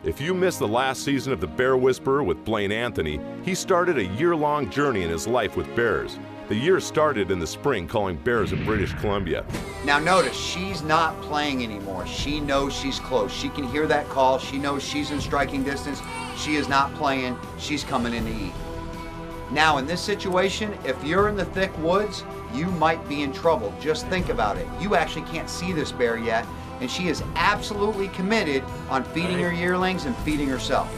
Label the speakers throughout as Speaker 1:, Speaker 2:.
Speaker 1: If you missed the last season of The Bear Whisperer with Blaine Anthony, he started a year-long journey in his life with bears. The year started in the spring calling bears in British Columbia.
Speaker 2: Now notice, she's not playing anymore. She knows she's close. She can hear that call. She knows she's in striking distance. She is not playing. She's coming in to eat. Now in this situation, if you're in the thick woods, you might be in trouble. Just think about it. You actually can't see this bear yet, and she is absolutely committed on feeding her yearlings and feeding herself.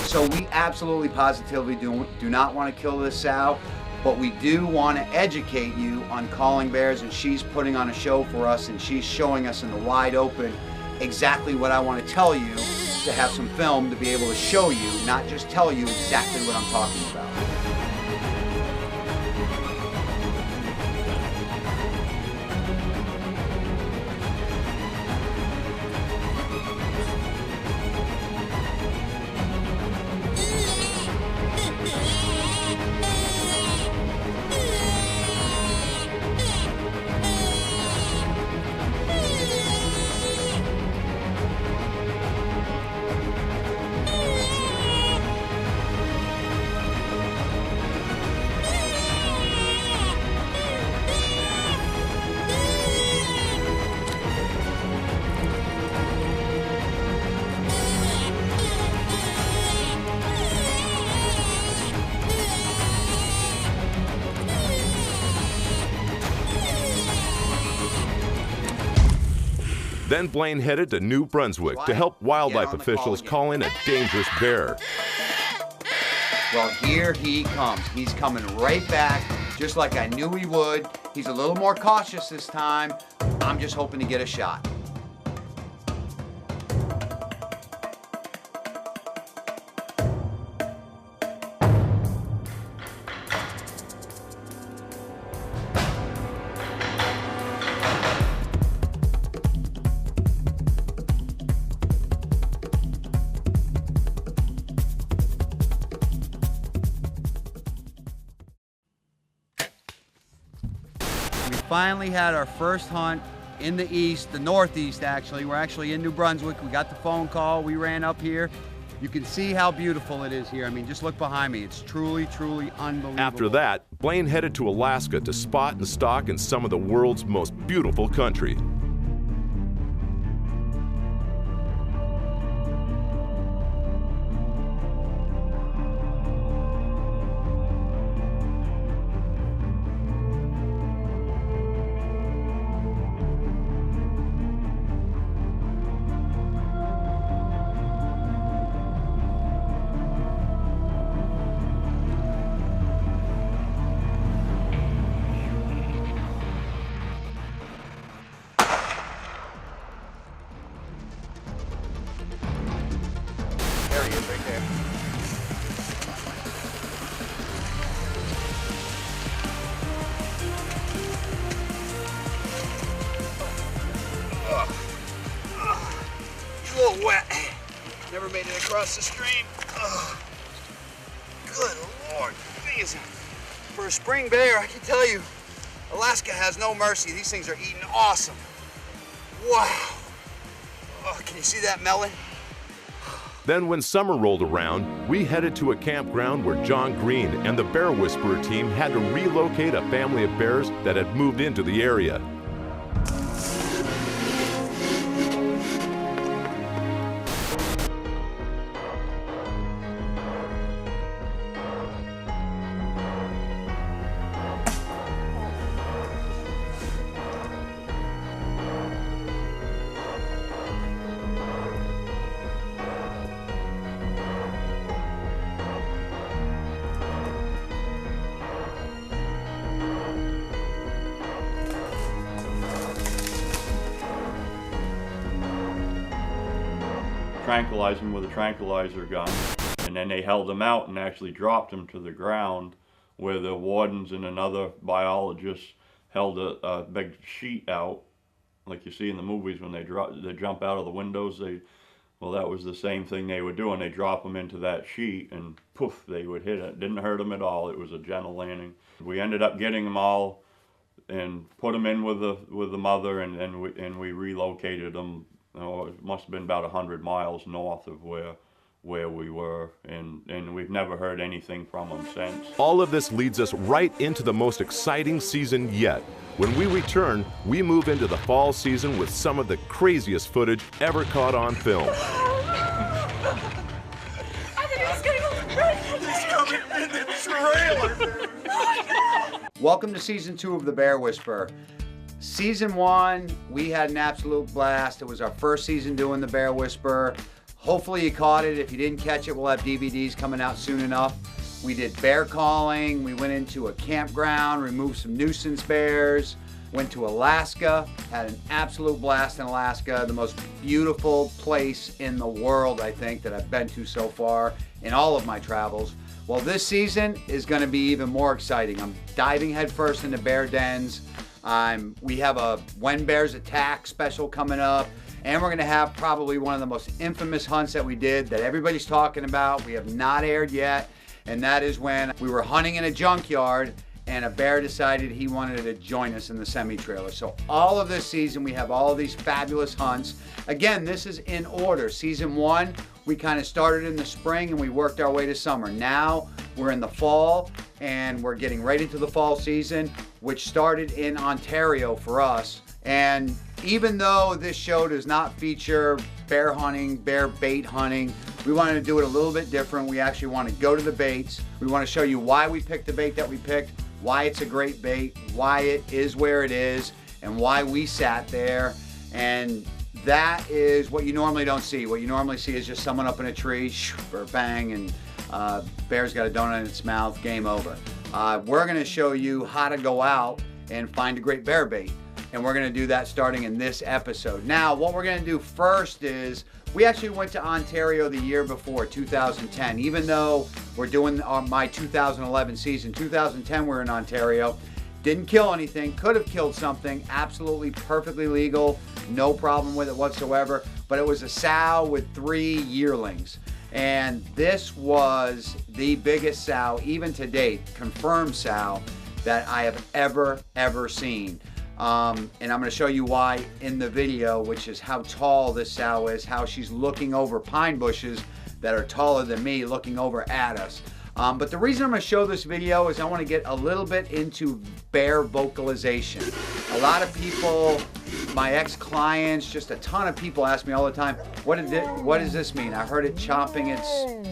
Speaker 2: So we absolutely positively do not want to kill this sow, but we do want to educate you on calling bears, and she's putting on a show for us, and she's showing us in the wide open exactly what I want to tell you, to have some film to be able to show you, not just tell you exactly what I'm talking about.
Speaker 1: Then Blaine headed to New Brunswick to help wildlife officials call in a dangerous bear.
Speaker 2: Well, here he comes. He's coming right back, just like I knew he would. He's a little more cautious this time. I'm just hoping to get a shot. Finally had our first hunt in the east, the northeast actually. We're actually in New Brunswick. We got the phone call, we ran up here. You can see how beautiful it is here. I mean, just look behind me. It's truly, truly unbelievable.
Speaker 1: After that, Blaine headed to Alaska to spot and stalk in some of the world's most beautiful country.
Speaker 2: There he is, right there. He's a little wet. Never made it across the stream. Good Lord, jeez. For a spring bear, I can tell you, Alaska has no mercy. These things are eating awesome. Wow. Oh, can you see that melon?
Speaker 1: Then when summer rolled around, we headed to a campground where John Green and the Bear Whisperer team had to relocate a family of bears that had moved into the area.
Speaker 3: tranquilize him with a tranquilizer gun. And then they held him out and actually dropped him to the ground, where the wardens and another biologist held a big sheet out, like you see in the movies when they jump out of the windows. Well, that was the same thing they would do, and they drop them into that sheet, and poof, they would hit it. Didn't hurt them at all. It was a gentle landing. We ended up getting them all and put them in with the mother, and we relocated them. It must have been about 100 miles north of where we were, and we've never heard anything from them since.
Speaker 1: All of this leads us right into the most exciting season yet. When we return, we move into the fall season with some of the craziest footage ever caught on film.
Speaker 4: I thought he was gonna go right. He's coming in the trailer.
Speaker 2: Welcome to season 2 of The Bear Whisperer. Season 1, we had an absolute blast. It was our first season doing The Bear Whisperer. Hopefully you caught it. If you didn't catch it, we'll have DVDs coming out soon enough. We did bear calling. We went into a campground, removed some nuisance bears, went to Alaska, had an absolute blast in Alaska, the most beautiful place in the world, I think, that I've been to so far in all of my travels. Well, this season is going to be even more exciting. I'm diving headfirst into bear dens. We have a When Bears Attack special coming up. And we're going to have probably one of the most infamous hunts that we did that everybody's talking about. We have not aired yet. And that is when we were hunting in a junkyard and a bear decided he wanted to join us in the semi-trailer. So all of this season, we have all of these fabulous hunts. Again, this is in order. Season 1, we kind of started in the spring and we worked our way to summer. Now we're in the fall and we're getting right into the fall season, which started in Ontario for us. And even though this show does not feature bear hunting, bear bait hunting, we wanted to do it a little bit different. We actually want to go to the baits. We want to show you why we picked the bait that we picked, why it's a great bait, why it is where it is, and why we sat there. And that is what you normally don't see. What you normally see is just someone up in a tree, or bang, and bear's got a donut in its mouth, game over. We're going to show you how to go out and find a great bear bait. And we're going to do that starting in this episode. Now, what we're going to do first is, we actually went to Ontario the year before, 2010. Even though we're doing my 2011 season, 2010 we're in Ontario. Didn't kill anything, could have killed something, absolutely perfectly legal, no problem with it whatsoever. But it was a sow with 3 yearlings. And this was the biggest sow, even to date, confirmed sow, that I have ever seen. And I'm going to show you why in the video, which is how tall this sow is, how she's looking over pine bushes that are taller than me, looking over at us. But the reason I'm going to show this video is I want to get a little bit into bear vocalization. A lot of people, my ex-clients, just a ton of people ask me all the time, what does this mean? I heard it chomping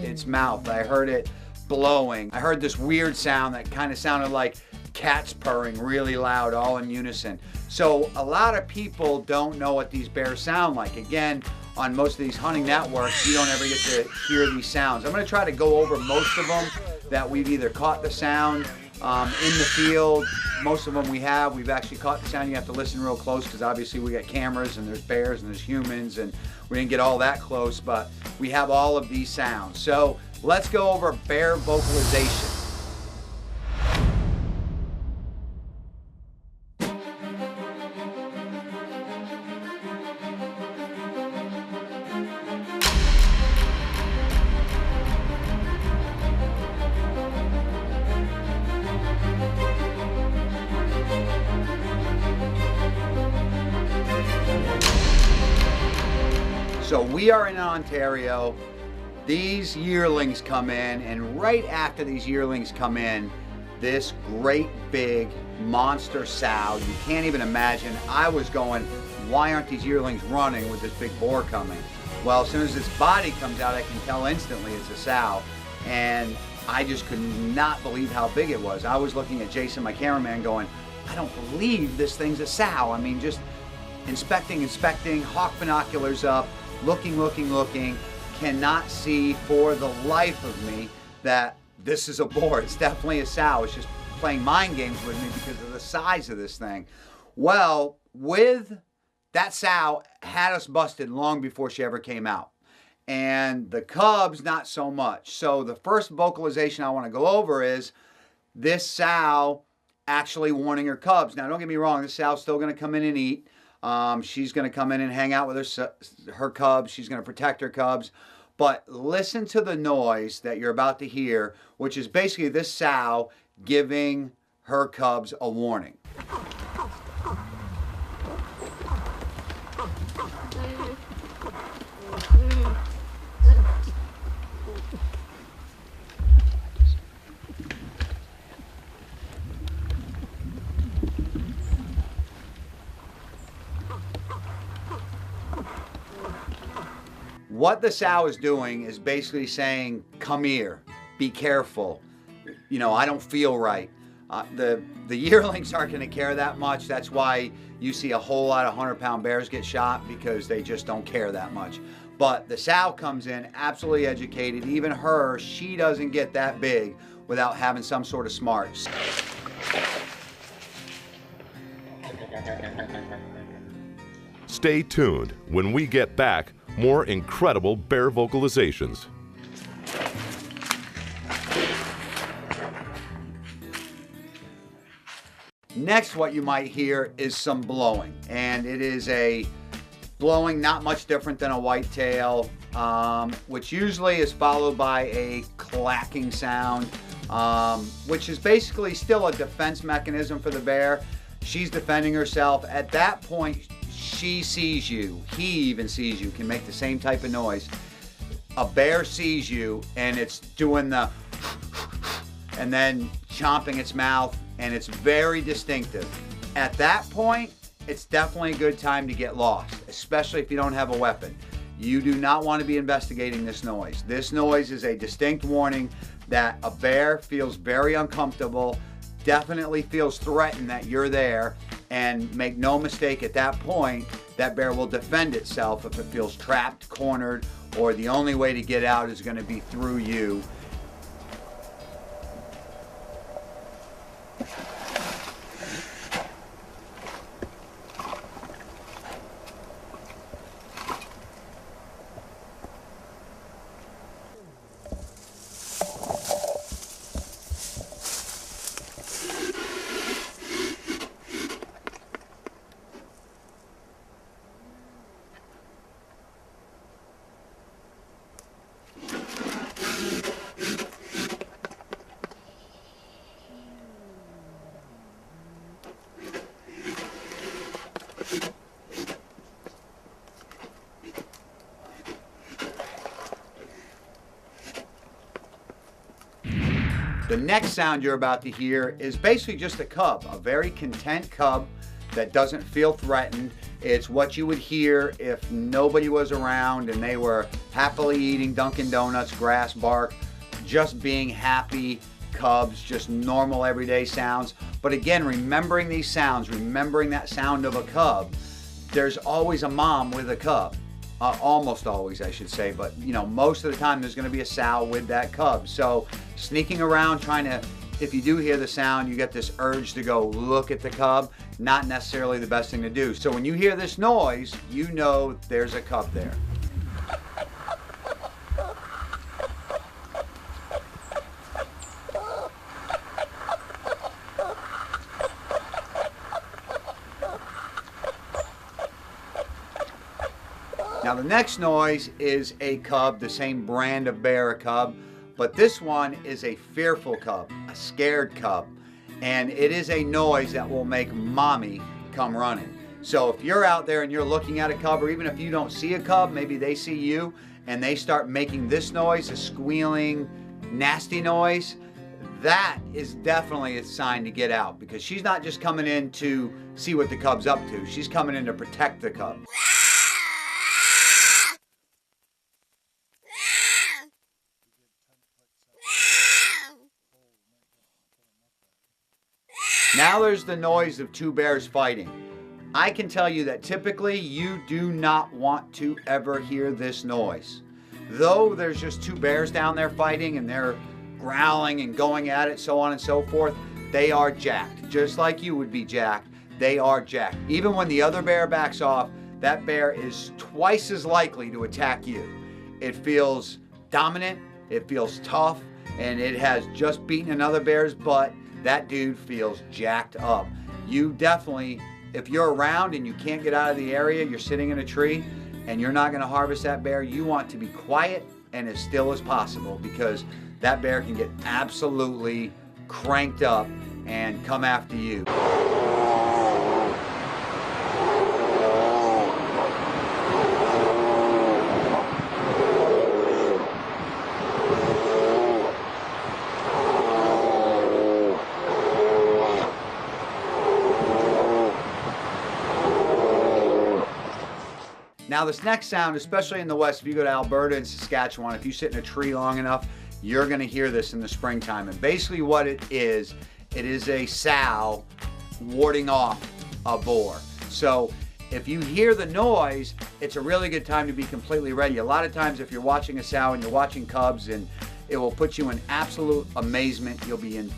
Speaker 2: its mouth. I heard it blowing. I heard this weird sound that kind of sounded like cats purring really loud, all in unison. So a lot of people don't know what these bears sound like. Again, on most of these hunting networks, you don't ever get to hear these sounds. I'm going to try to go over most of them that we've either caught the sound in the field. Most of them we've actually caught the sound. You have to listen real close because obviously we got cameras and there's bears and there's humans and we didn't get all that close, but we have all of these sounds. So let's go over bear vocalization. So we are in Ontario. These yearlings come in, and right after these yearlings come in, this great big monster sow, you can't even imagine. I was going, why aren't these yearlings running with this big boar coming? Well, as soon as its body comes out, I can tell instantly it's a sow. And I just could not believe how big it was. I was looking at Jason, my cameraman, going, I don't believe this thing's a sow. I mean, just inspecting, hawk binoculars up, looking, cannot see for the life of me that this is a boar. It's definitely a sow. It's just playing mind games with me because of the size of this thing. Well, with that sow had us busted long before she ever came out. and the cubs not so much. So the first vocalization I want to go over is this sow actually warning her cubs. Now don't get me wrong, this sow's still going to come in and eat. She's going to come in and hang out with her cubs. She's going to protect her cubs. But listen to the noise that you're about to hear, which is basically this sow giving her cubs a warning. What the sow is doing is basically saying, come here, be careful. You know, I don't feel right. The yearlings aren't going to care that much. That's why you see a whole lot of 100-pound bears get shot, because they just don't care that much. But the sow comes in absolutely educated. Even her, she doesn't get that big without having some sort of smarts.
Speaker 1: Stay tuned. When we get back, more incredible bear vocalizations.
Speaker 2: Next, what you might hear is some blowing, and it is a blowing not much different than a whitetail, which usually is followed by a clacking sound, which is basically still a defense mechanism for the bear. She's defending herself. At that point, she sees you. He even sees you. Can make the same type of noise. A bear sees you, and it's doing the and then chomping its mouth, and it's very distinctive. At that point, it's definitely a good time to get lost, especially if you don't have a weapon. You do not want to be investigating this noise. This noise is a distinct warning that a bear feels very uncomfortable, definitely feels threatened that you're there, and make no mistake, at that point, that bear will defend itself if it feels trapped, cornered, or the only way to get out is going to be through you. The next sound you're about to hear is basically just a cub, a very content cub that doesn't feel threatened. It's what you would hear if nobody was around and they were happily eating Dunkin' Donuts, grass, bark, just being happy cubs, just normal everyday sounds. But again, remembering these sounds, remembering that sound of a cub, there's always a mom with a cub. Almost always, I should say, but you know, most of the time there's going to be a sow with that cub. So sneaking around trying to, if you do hear the sound, you get this urge to go look at the cub, not necessarily the best thing to do. So when you hear this noise, you know there's a cub there. Now the next noise is a cub, the same brand of bear, a cub, but this one is a fearful cub, a scared cub, and it is a noise that will make mommy come running. So if you're out there and you're looking at a cub, or even if you don't see a cub, maybe they see you and they start making this noise, a squealing, nasty noise, that is definitely a sign to get out, because she's not just coming in to see what the cub's up to, she's coming in to protect the cub. Now there's the noise of two bears fighting. I can tell you that typically you do not want to ever hear this noise. Though there's just two bears down there fighting and they're growling and going at it, so on and so forth, they are jacked. Just like you would be jacked, they are jacked. Even when the other bear backs off, that bear is twice as likely to attack you. it feels dominant, it feels tough, and it has just beaten another bear's butt. That dude feels jacked up. You definitely, if you're around and you can't get out of the area, you're sitting in a tree and you're not going to harvest that bear, you want to be quiet and as still as possible, because that bear can get absolutely cranked up and come after you. Now this next sound, especially in the West, if you go to Alberta and Saskatchewan, if you sit in a tree long enough, you're gonna hear this in the springtime. And basically what it is a sow warding off a boar. So if you hear the noise, it's a really good time to be completely ready. A lot of times if you're watching a sow and you're watching cubs, and it will put you in absolute amazement. You'll be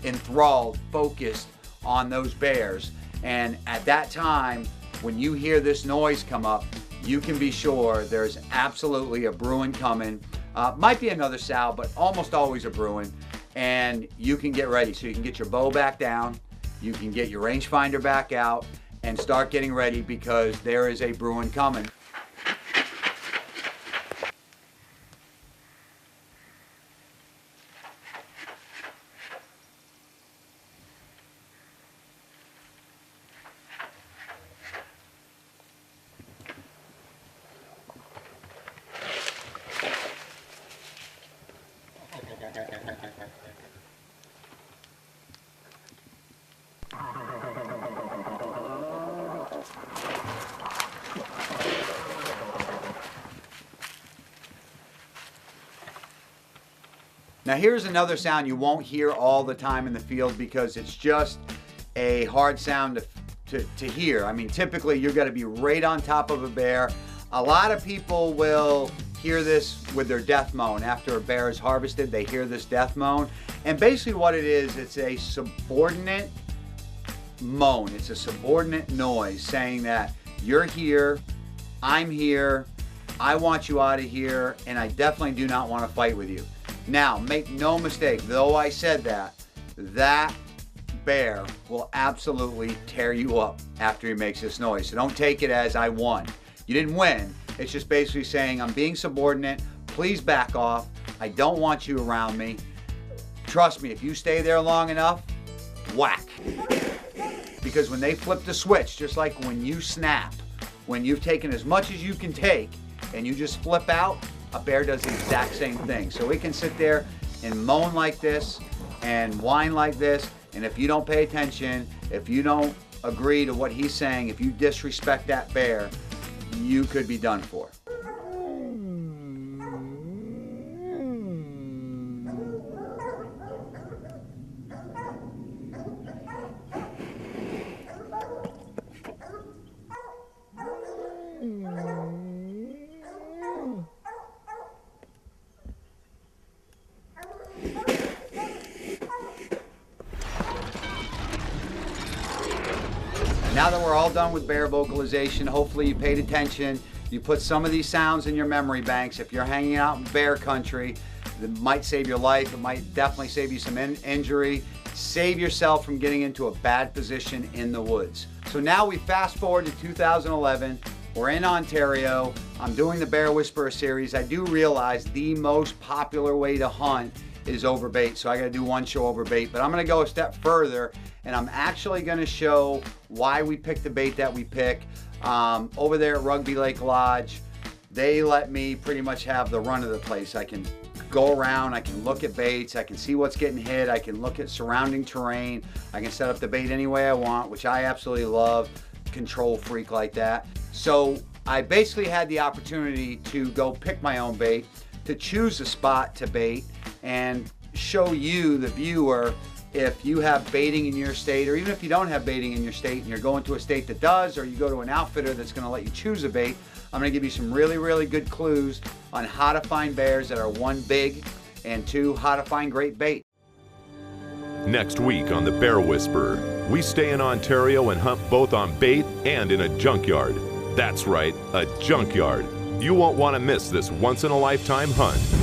Speaker 2: enthralled, focused on those bears. And at that time, when you hear this noise come up, you can be sure there's absolutely a bruin coming. Might be another sow, but almost always a bruin. And you can get ready. So you can get your bow back down, you can get your rangefinder back out, and start getting ready, because there is a bruin coming. Now here's another sound you won't hear all the time in the field, because it's just a hard sound to hear. I mean, typically you're going to be right on top of a bear. A lot of people will hear this with their death moan. After a bear is harvested, they hear this death moan. And basically what it is, it's a subordinate moan. It's a subordinate noise saying that you're here, I'm here, I want you out of here, and I definitely do not want to fight with you. Now, make no mistake, though I said that, that bear will absolutely tear you up after he makes this noise. So don't take it as I won. You didn't win. It's just basically saying, I'm being subordinate, please back off, I don't want you around me. Trust me, if you stay there long enough, whack. Because when they flip the switch, just like when you snap, when you've taken as much as you can take and you just flip out, a bear does the exact same thing. So it can sit there and moan like this and whine like this, and if you don't pay attention, if you don't agree to what he's saying, if you disrespect that bear, you could be done for. Now that we're all done with bear vocalization, hopefully you paid attention. You put some of these sounds in your memory banks. If you're hanging out in bear country, it might save your life. It might definitely save you some injury. Save yourself from getting into a bad position in the woods. So now we fast forward to 2011. We're in Ontario. I'm doing the Bear Whisperer series. I do realize the most popular way to hunt is over bait. So I gotta do one show over bait, but I'm gonna go a step further, and I'm actually gonna show why we picked the bait that we pick. Over there at Rugby Lake Lodge, they let me pretty much have the run of the place. I can go around, I can look at baits, I can see what's getting hit, I can look at surrounding terrain, I can set up the bait any way I want, which I absolutely love, control freak like that. So I basically had the opportunity to go pick my own bait, to choose a spot to bait, and show you, the viewer, if you have baiting in your state, or even if you don't have baiting in your state and you're going to a state that does, or you go to an outfitter that's going to let you choose a bait, I'm going to give you some really, really good clues on how to find bears that are, one, big, and two, how to find great bait.
Speaker 1: Next week on The Bear Whisperer, we stay in Ontario and hunt both on bait and in a junkyard. That's right, a junkyard. You won't want to miss this once-in-a-lifetime hunt.